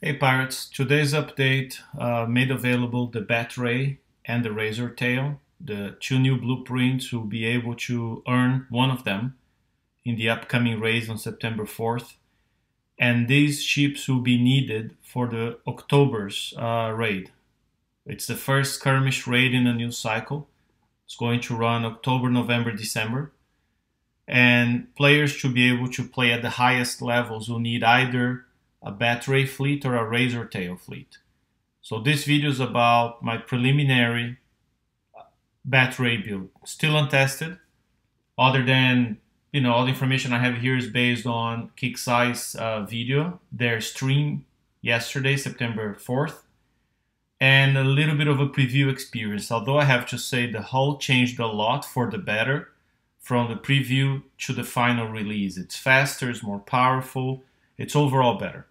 Hey Pirates, today's update made available the BATRAY and the RAZORTAIL. The two new blueprints will be able to earn one of them in the upcoming race on September 4th. And these ships will be needed for the October's raid. It's the first skirmish raid in a new cycle. It's going to run October, November, December. And players should be able to play at the highest levels will need either a BATRAY fleet or a RAZORTAIL fleet. So this video is about my preliminary BATRAY build. Still untested, other than, all the information I have here is based on Kicksai's video, their stream yesterday, September 4th, and a little bit of a preview experience. Although I have to say the hull changed a lot for the better from the preview to the final release. It's faster, it's more powerful, it's overall better.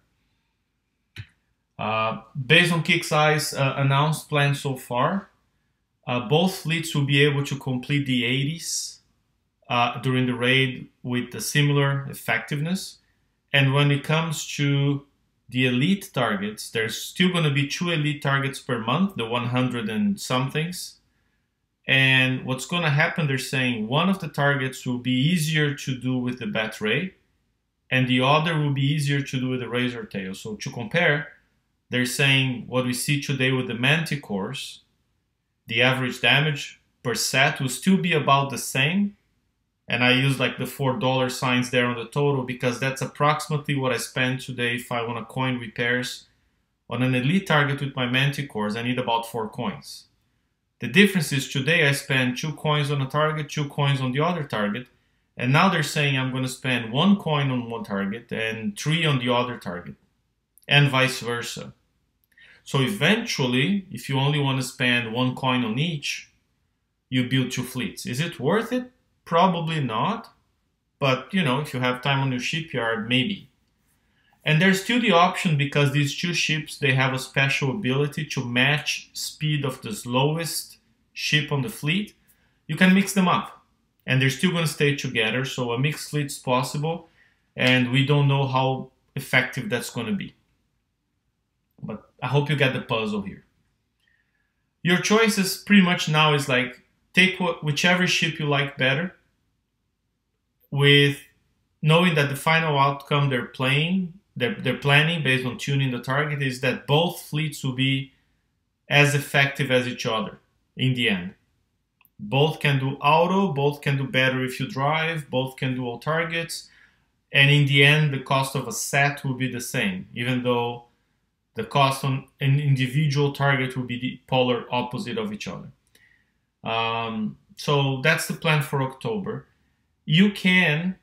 Based on Kicksai's announced plan so far, both fleets will be able to complete the 80s during the raid with a similar effectiveness. And when it comes to the elite targets, there's still going to be 2 elite targets per month, the 100 and somethings. And what's going to happen, they're saying one of the targets will be easier to do with the BATRAY, and the other will be easier to do with the RAZORTAIL. So to compare, they're saying what we see today with the Manticores, the average damage per set will still be about the same. And I use like the $4 signs there on the total because that's approximately what I spend today if I want to coin repairs. On an elite target with my Manticores, I need about 4 coins. The difference is today I spend 2 coins on a target, 2 coins on the other target. And now they're saying I'm going to spend 1 coin on one target and 3 on the other target, and vice versa. So eventually, if you only want to spend 1 coin on each, you build 2 fleets. Is it worth it? Probably not. But, if you have time on your shipyard, maybe. And there's still the option, because these 2 ships, they have a special ability to match speed of the slowest ship on the fleet. You can mix them up. And they're still going to stay together, so a mixed fleet is possible, and we don't know how effective that's going to be. But I hope you get the puzzle here. Your choices pretty much now is like, take whichever ship you like better, with knowing that the final outcome they're planning based on tuning the target is that both fleets will be as effective as each other in the end. Both can do auto, both can do better if you drive, both can do all targets, and in the end the cost of a set will be the same, even though the cost on an individual target will be the polar opposite of each other. So that's the plan for October. You can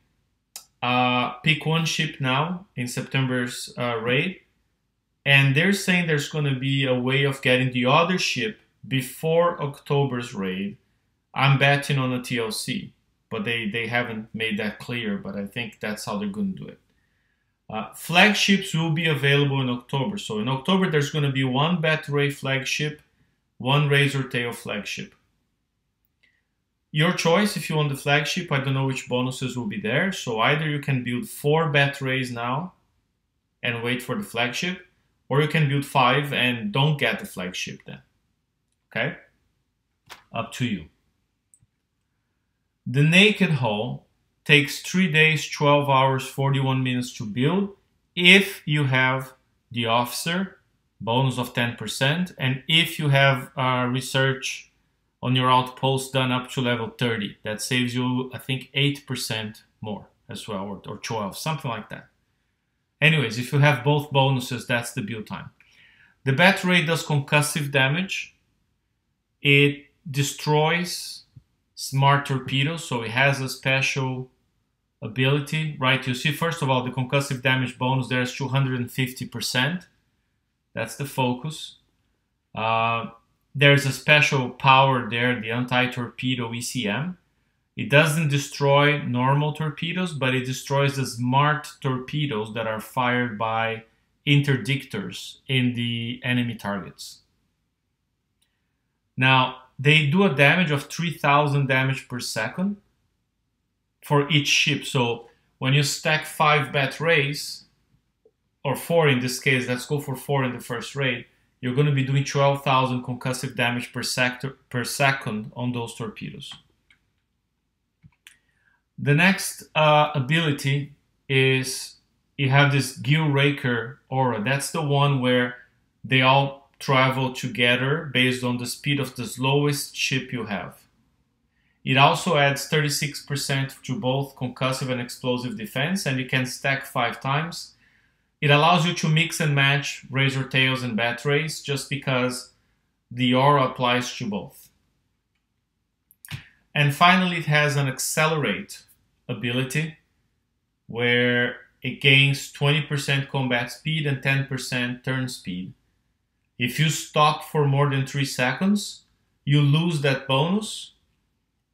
pick one ship now in September's raid, and they're saying there's going to be a way of getting the other ship before October's raid. I'm betting on a TLC, but they haven't made that clear, but I think that's how they're going to do it. Flagships will be available in October. So in October, there's going to be 1 BATRAY flagship, 1 RAZORTAIL flagship. Your choice if you want the flagship. I don't know which bonuses will be there. So either you can build 4 BATRAYs now and wait for the flagship, or you can build 5 and don't get the flagship then. Okay? Up to you. The naked hull takes 3 days, 12 hours, 41 minutes to build if you have the officer, bonus of 10%, and if you have research on your outpost done up to level 30. That saves you, I think, 8% more as well, or 12, something like that. Anyways, if you have both bonuses, that's the build time. The BATRAY does concussive damage. It destroys smart torpedoes, so it has a special ability, right? You see, first of all, the concussive damage bonus there is 250%. That's the focus. There's a special power there, the anti-torpedo ECM. It doesn't destroy normal torpedoes, but it destroys the smart torpedoes that are fired by interdictors in the enemy targets. Now, they do a damage of 3,000 damage per second for each ship. So when you stack 5 BATRAYs or 4 in this case, let's go for 4 in the first raid, you're going to be doing 12,000 concussive damage per second on those torpedoes. The next ability is you have this Gill Raker aura. That's the one where they all travel together based on the speed of the slowest ship you have. It also adds 36% to both concussive and explosive defense, and you can stack 5 times. It allows you to mix and match Razortails and Batrays just because the aura applies to both. And finally, it has an Accelerate ability where it gains 20% combat speed and 10% turn speed. If you stop for more than 3 seconds, you lose that bonus,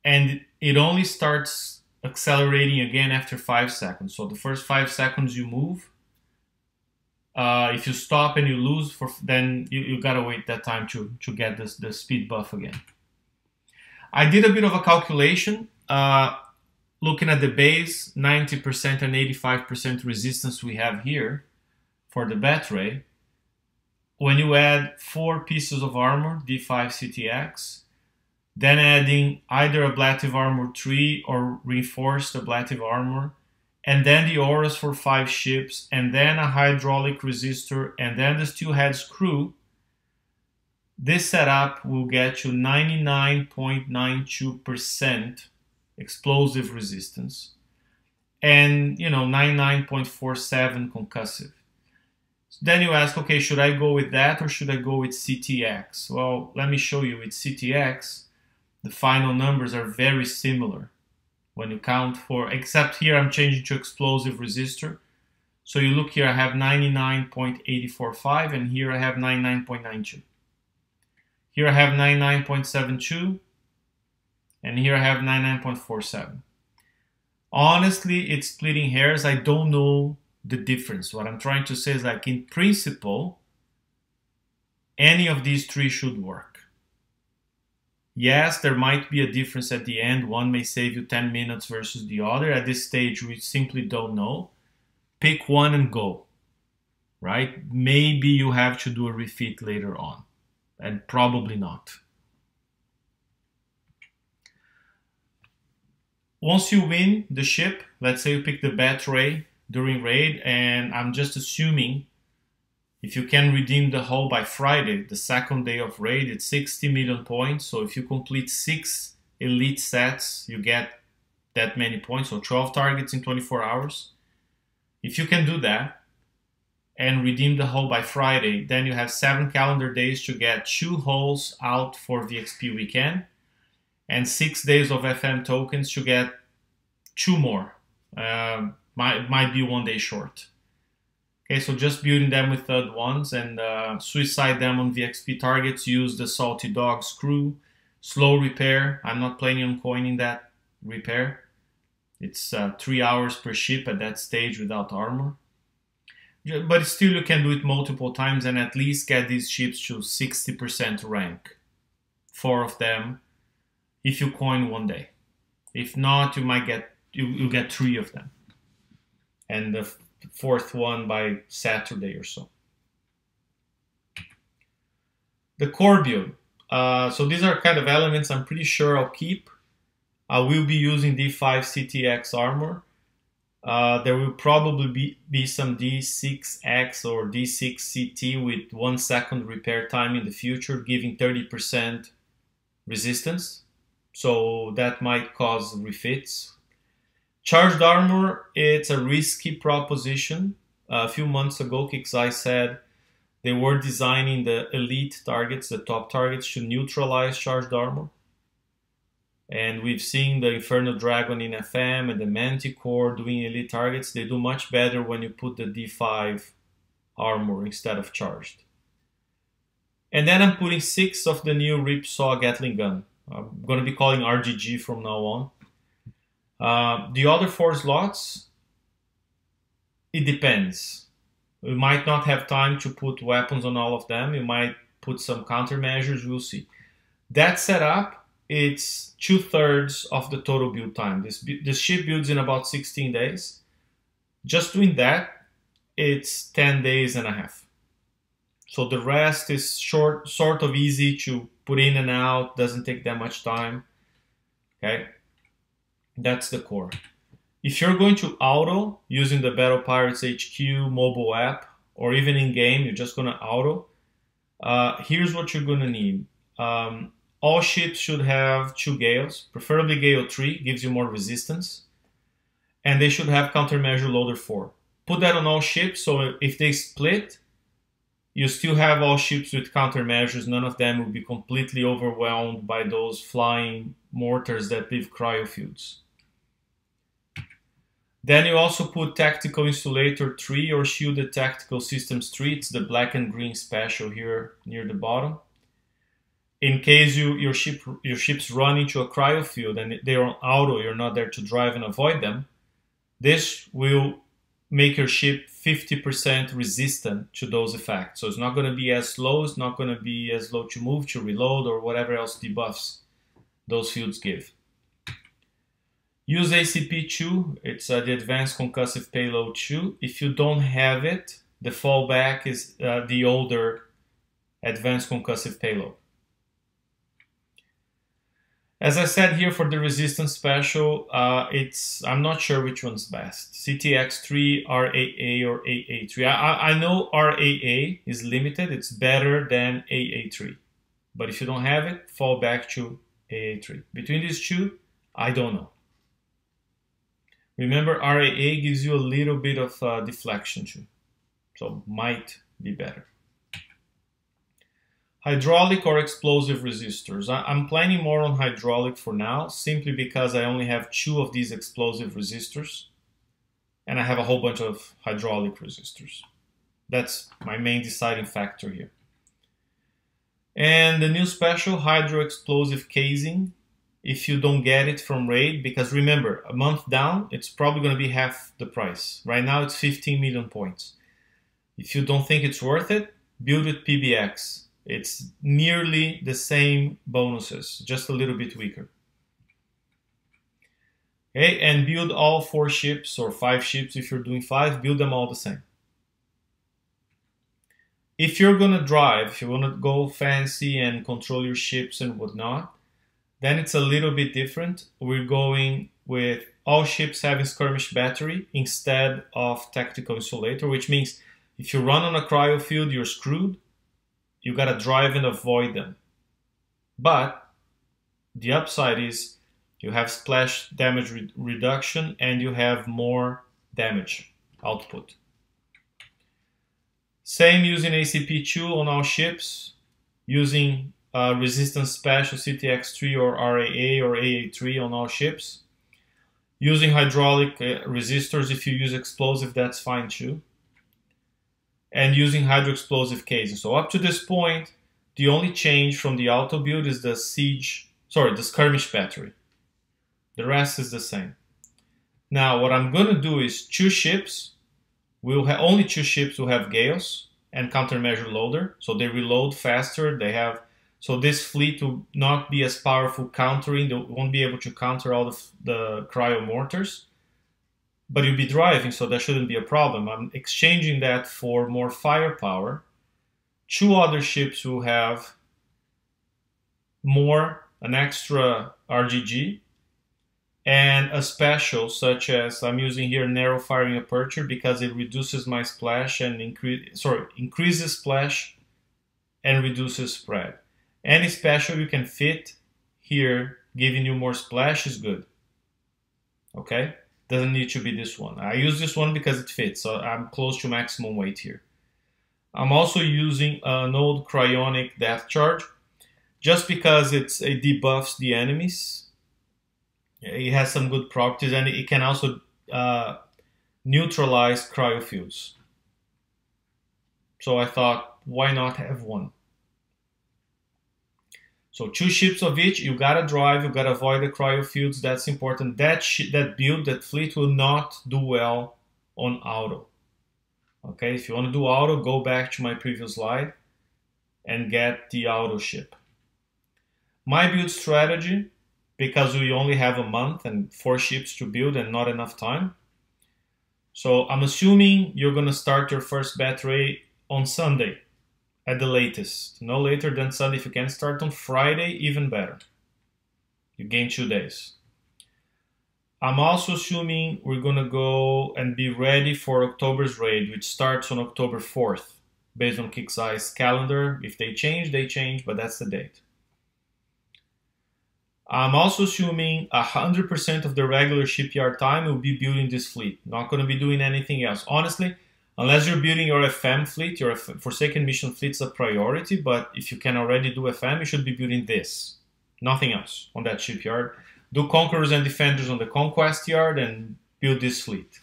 and it only starts accelerating again after 5 seconds. So the first 5 seconds you move. If you stop and you lose, then you gotta wait that time to get the speed buff again. I did a bit of a calculation, looking at the base 90% and 85% resistance we have here for the Batray. When you add 4 pieces of armor, D5 CTX, then adding either ablative armor 3 or reinforced ablative armor, and then the auras for 5 ships, and then a hydraulic resistor, and then the steelhead screw, this setup will get you 99.92% explosive resistance and 99.47 concussive. Then you ask, okay, should I go with that or should I go with CTX? Well, let me show you. With CTX, the final numbers are very similar when you count for, except here I'm changing to explosive resistor. So you look here, I have 99.845 and here I have 99.92. Here I have 99.72 and here I have 99.47. Honestly, it's splitting hairs. I don't know the difference. What I'm trying to say is, like, in principle, any of these 3 should work. Yes, there might be a difference at the end. One may save you 10 minutes versus the other. At this stage, we simply don't know. Pick one and go, right? Maybe you have to do a refit later on, and probably not. Once you win the ship, let's say you pick the Batray during raid, and I'm just assuming if you can redeem the hull by Friday, the second day of raid, it's 60 million points. So if you complete 6 elite sets, you get that many points, so 12 targets in 24 hours. If you can do that and redeem the hull by Friday, then you have 7 calendar days to get 2 hulls out for VXP weekend and 6 days of FM tokens to get 2 more. Might be 1 day short. Okay, so just building them with third ones and suicide them on VXP targets. Use the Salty Dog screw. Slow repair. I'm not planning on coining that repair. It's 3 hours per ship at that stage without armor. But still you can do it multiple times and at least get these ships to 60% rank. 4 of them if you coin 1 day. If not, you might get you get 3 of them. And the 4th one by Saturday or so. The core build. So these are kind of elements I'm pretty sure I'll keep. I will be using D5 CTX armor. There will probably be some D6X or D6 CT with 1 second repair time in the future, giving 30% resistance. So that might cause refits. Charged armor, it's a risky proposition. A few months ago, Kixeye said they were designing the elite targets, the top targets, to neutralize charged armor. And we've seen the Inferno Dragon in FM and the Manticore doing elite targets. They do much better when you put the D5 armor instead of charged. And then I'm putting 6 of the new Ripsaw Gatling gun. I'm going to be calling RGG from now on. The other 4 slots, it depends. We might not have time to put weapons on all of them. You might put some countermeasures, we'll see. That setup, it's 2/3 of the total build time. This ship builds in about 16 days. Just doing that, it's 10 days and a half. So the rest is sort of easy to put in and out, doesn't take that much time. Okay, that's the core. If you're going to auto using the Battle Pirates HQ mobile app, or even in game, you're just gonna auto, here's what you're gonna need. All ships should have 2 gales, preferably gale 3, gives you more resistance. And they should have countermeasure loader 4. Put that on all ships, so if they split, you still have all ships with countermeasures. None of them will be completely overwhelmed by those flying mortars that leave cryofields. Then you also put Tactical Insulator 3 or Shielded Tactical Systems 3. It's the black and green special here near the bottom. In case your ships run into a cryofield and they're on auto, you're not there to drive and avoid them, this will make your ship 50% resistant to those effects. So it's not going to be as slow, it's not going to be as slow to move, to reload, or whatever else debuffs those fields give. Use ACP2, it's the Advanced Concussive Payload 2. If you don't have it, the fallback is the older Advanced Concussive Payload. As I said here, for the resistance special, I'm not sure which one's best. CTX3, RAA, or AA3. I know RAA is limited. It's better than AA3. But if you don't have it, fall back to AA3. Between these two, I don't know. Remember, RAA gives you a little bit of deflection too. So might be better. Hydraulic or explosive resistors. I'm planning more on hydraulic for now, simply because I only have 2 of these explosive resistors, and I have a whole bunch of hydraulic resistors. That's my main deciding factor here. And the new special, Hydro Explosive Casing, if you don't get it from Raid, because remember, a month down, it's probably going to be half the price. Right now it's 15 million points. If you don't think it's worth it, build with PBX. It's nearly the same bonuses, just a little bit weaker. Okay, and build all 4 ships or 5 ships if you're doing 5, build them all the same. If you're gonna drive, if you wanna go fancy and control your ships and whatnot, then it's a little bit different. We're going with all ships having skirmish battery instead of tactical insulator, which means if you run on a cryofield, you're screwed. You gotta drive and avoid them. But the upside is you have splash damage reduction and you have more damage output. Same using ACP2 on all ships, using resistance special CTX3 or RAA or AA3 on all ships. Using hydraulic resistors. If you use explosive, that's fine too. And using hydro explosive casing. So up to this point, the only change from the auto build is the the skirmish battery. The rest is the same. Now what I'm gonna do is 2 ships. Only 2 ships will have gales and countermeasure loader, so they reload faster. So this fleet will not be as powerful countering. They won't be able to counter all the cryo mortars. But you'll be driving, so that shouldn't be a problem. I'm exchanging that for more firepower. 2 other ships will have an extra RGG, and a special such as I'm using here narrow firing aperture because it reduces my splash and increases splash and reduces spread. Any special you can fit here, giving you more splash, is good. Okay? Doesn't need to be this one. I use this one because it fits, so I'm close to maximum weight here. I'm also using an old cryonic death charge, just because it debuffs the enemies. It has some good properties, and it can also neutralize cryofields. So I thought, why not have one? So 2 ships of each, you gotta drive, you gotta avoid the cryofields, that's important. That fleet will not do well on auto. Okay, if you wanna do auto, go back to my previous slide and get the auto ship. My build strategy, because we only have a month and 4 ships to build and not enough time, So I'm assuming you're going to start your first BATRAY on Sunday at the latest. No later than Sunday. If you can start on Friday, even better. You gain 2 days. I'm also assuming we're going to go and be ready for October's raid, which starts on October 4th, based on KIXEYE's calendar. If they change, but that's the date. I'm also assuming 100% of the regular shipyard time will be building this fleet. Not going to be doing anything else. Honestly, unless you're building your FM fleet, your Forsaken Mission fleet's a priority, but if you can already do FM, you should be building this. Nothing else on that shipyard. Do Conquerors and Defenders on the Conquest yard and build this fleet.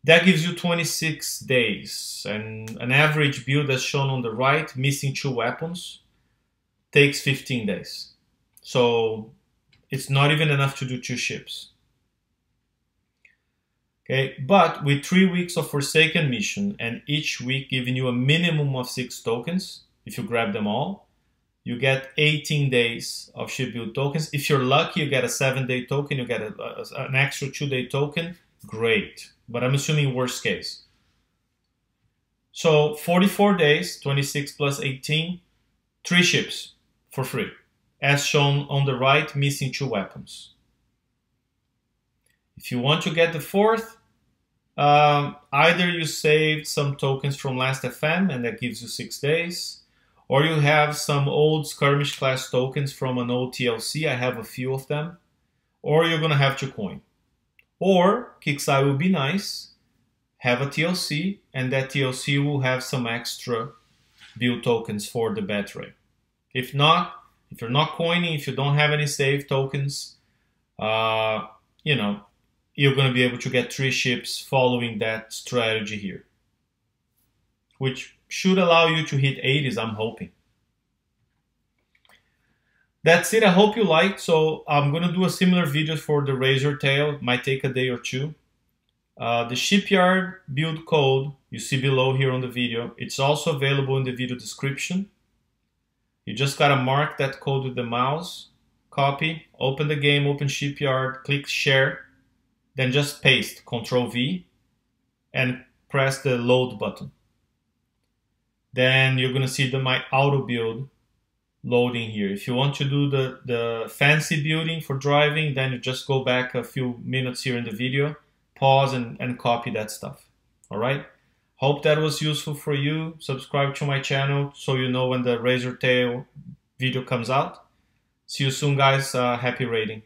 That gives you 26 days, and an average build as shown on the right, missing 2 weapons, takes 15 days. So it's not even enough to do 2 ships. Okay, but with 3 weeks of Forsaken Mission and each week giving you a minimum of 6 tokens, if you grab them all, you get 18 days of ship build tokens. If you're lucky, you get a 7-day token, you get an extra 2-day token, great. But I'm assuming worst case. So 44 days, 26 plus 18, 3 ships for free. As shown on the right, missing 2 weapons. If you want to get the 4th, either you saved some tokens from last FM and that gives you 6 days, or you have some old skirmish class tokens from an old TLC. I have a few of them. Or you're going to have to coin. Or KIXEYE will be nice, have a TLC, and that TLC will have some extra build tokens for the BATRAY. If not, if you're not coining, if you don't have any save tokens, you know, you're going to be able to get 3 ships following that strategy here, which should allow you to hit 80s, I'm hoping. That's it. I hope you liked. So I'm going to do a similar video for the RAZORTAIL. It might take a day or 2. The Shipyard build code you see below here on the video, it's also available in the video description. You just got to mark that code with the mouse, copy, open the game, open Shipyard, click share, then just paste, Ctrl V, and press the load button. Then you're going to see my auto build loading here. If you want to do the fancy building for driving, then you just go back a few minutes here in the video, pause and copy that stuff. All right. Hope that was useful for you. Subscribe to my channel so you know when the RAZORTAIL video comes out. See you soon, guys. Happy raiding.